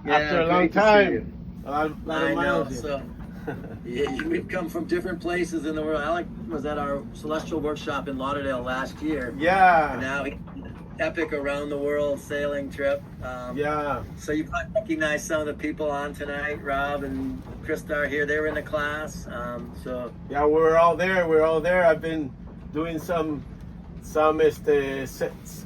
after a long great to see time. you. A lot I of know. miles. So, yeah, we've come from different places in the world. Alec was at our Celestial Workshop in Lauderdale last year. Yeah. And now epic around the world sailing trip. Yeah. So you probably recognize some of the people on tonight. Rob and Krista are here. They were in the class. Yeah, we're all there. We're all there. I've been doing some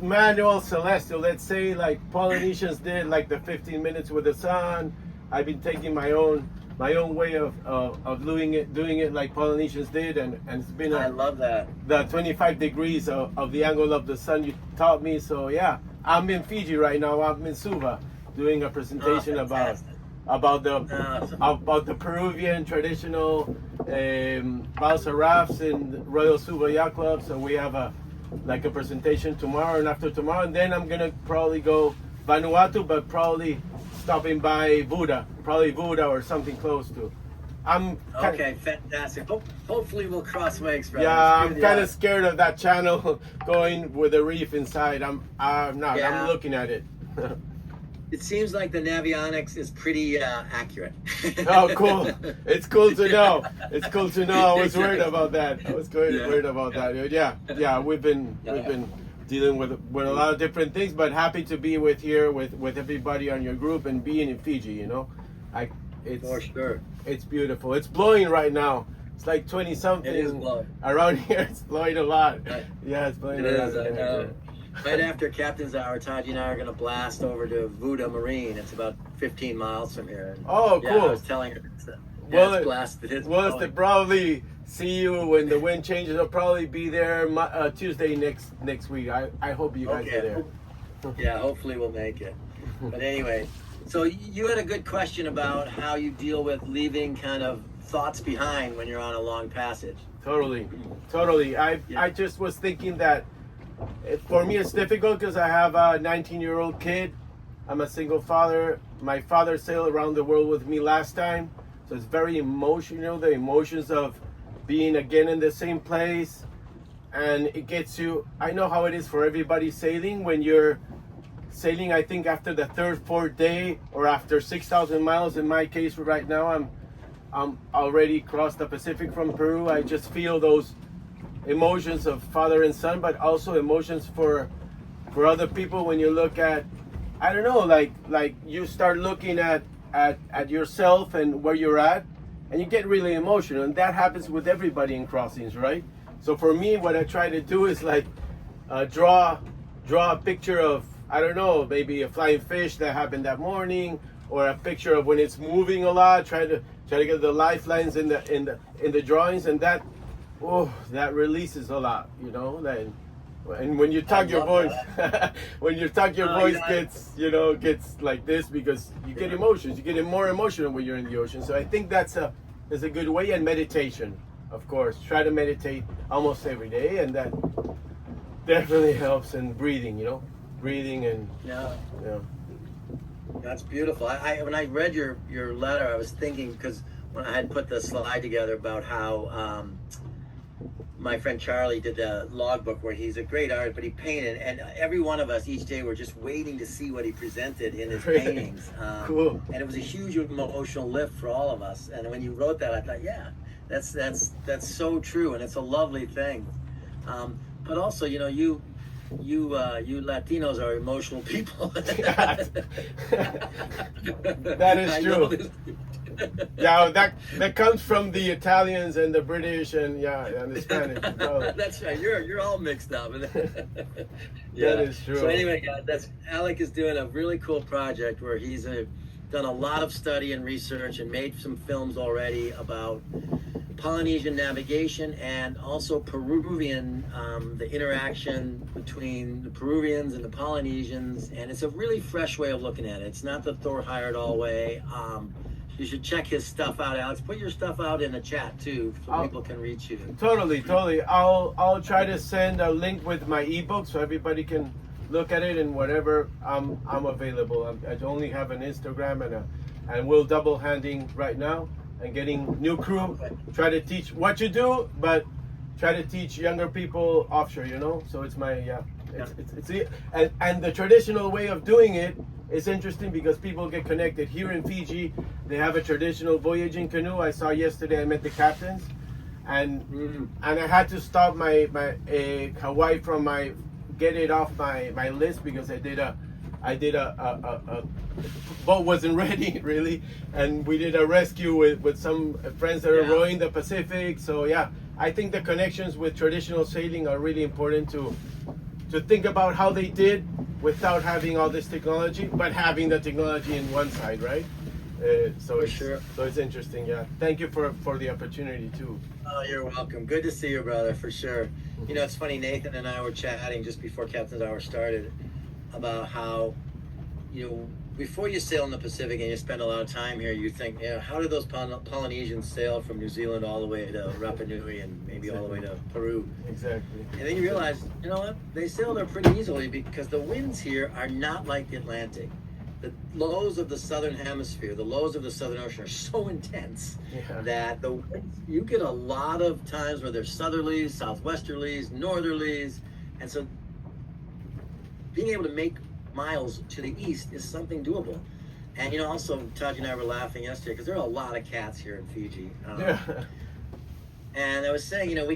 manual celestial, let's say, like Polynesians did, like the 15 minutes with the sun. I've been taking my own way of doing it like Polynesians did, and it's been I love that. the 25 degrees of the angle of the sun you taught me. So yeah, I'm in Fiji right now. I'm in Suva doing a presentation about the Peruvian traditional balsa rafts in Royal Suva Yacht Club. So we have a presentation tomorrow and after tomorrow, and then I'm gonna probably go Vanuatu, but probably stopping by Buddha or something close to. Okay, fantastic. Hopefully we'll cross legs, brother. Yeah, I'm kind of scared of that channel going with a reef inside. I'm not. Yeah. I'm looking at it. It seems like the navionics is pretty accurate. Oh, cool. It's cool to know. It's cool to know. I was worried about that. Worried about that. Yeah. We've been dealing with a lot of different things, but happy to be with everybody on your group and being in Fiji. You know, it's for sure. It's beautiful. It's blowing right now. It's like 20 something. It is blowing Around here. It's blowing a lot. Right. Yeah, it's blowing It a lot. is, I know. Right after Captain's Hour, Taji and I are going to blast over to Vuda Marine. It's about 15 miles from here. And Oh, yeah, cool. I was telling her. Well, blasted. It's Well, blowing. to probably see you when the wind changes. I'll probably be there Tuesday next week. I hope you guys are there. Yeah, hopefully we'll make it. But anyway, so you had a good question about how you deal with leaving kind of thoughts behind when you're on a long passage. Totally. I just was thinking that for me it's difficult because I have a 19-year-old kid. I'm a single father. My father sailed around the world with me last time, so it's very emotional. The emotions of being again in the same place, and it gets you. I know how it is for everybody sailing. When you're sailing, I think after the third, fourth day, or after 6,000 miles. In my case, right now, I'm already crossed the Pacific from Peru. I just feel those emotions of father and son, but also emotions for other people. When you look at, I don't know, like you start looking at yourself and where you're at, and you get really emotional, and that happens with everybody in crossings, right? So for me, what I try to do is like draw a picture of, I don't know, maybe a flying fish that happened that morning, or a picture of when it's moving a lot. Try to get the lifelines in the drawings, and that releases a lot, you know. And when you talk your voice, gets like this, because you get emotions. You get more emotional when you're in the ocean. So I think that's a good way. And meditation, of course. Try to meditate almost every day, and that definitely helps. And breathing, and Yeah. That's beautiful. When I read your letter, I was thinking, because when I had put the slide together about how my friend Charlie did the logbook, where he's a great artist, but he painted, and every one of us each day were just waiting to see what he presented in his paintings. Cool. And it was a huge emotional lift for all of us. And when you wrote that, I thought, yeah, that's so true, and it's a lovely thing. But also, you Latinos are emotional people. That is true. Yeah, that comes from the Italians and the British and the Spanish. That's right. You're all mixed up. That is true. So anyway, Alec is doing a really cool project where he's done a lot of study and research and made some films already about Polynesian navigation and also Peruvian, the interaction between the Peruvians and the Polynesians, and it's a really fresh way of looking at it. It's not the Thor Heyerdahl way. You should check his stuff out, Alex. Put your stuff out in the chat too, so people can reach you. Totally. I'll try to send a link with my ebook so everybody can look at it, and whatever. I'm available. I only have an Instagram and we're double handing right now and getting new crew. Try to teach what you do, but try to teach younger people offshore. So it's my And the traditional way of doing it is interesting because people get connected. Here in Fiji, they have a traditional voyaging canoe. I saw yesterday, I met the captains, and I had to stop my Hawaii from get it off my list because I did a boat wasn't ready really, and we did a rescue with some friends that are rowing the Pacific. So yeah, I think the connections with traditional sailing are really important to think about how they did without having all this technology, but having the technology in one side, right? So it's interesting. Yeah, thank you for the opportunity too. Oh, you're welcome. Good to see you, brother, for sure. You know, it's funny, Nathan and I were chatting just before Captain's Hour started about how, you know, before you sail in the Pacific and you spend a lot of time here, you think, yeah, how did those Polynesians sail from New Zealand all the way to Rapa Nui and maybe all the way to Peru? Exactly. And then you realize, you know what? They sailed there pretty easily because the winds here are not like the Atlantic. The lows of the southern hemisphere, the lows of the Southern Ocean are so intense that you get a lot of times where there's southerlies, southwesterlies, northerlies, and so being able to make miles to the east is something doable. And you know, also Todd and I were laughing yesterday because there are a lot of cats here in Fiji. And I was saying, you know, we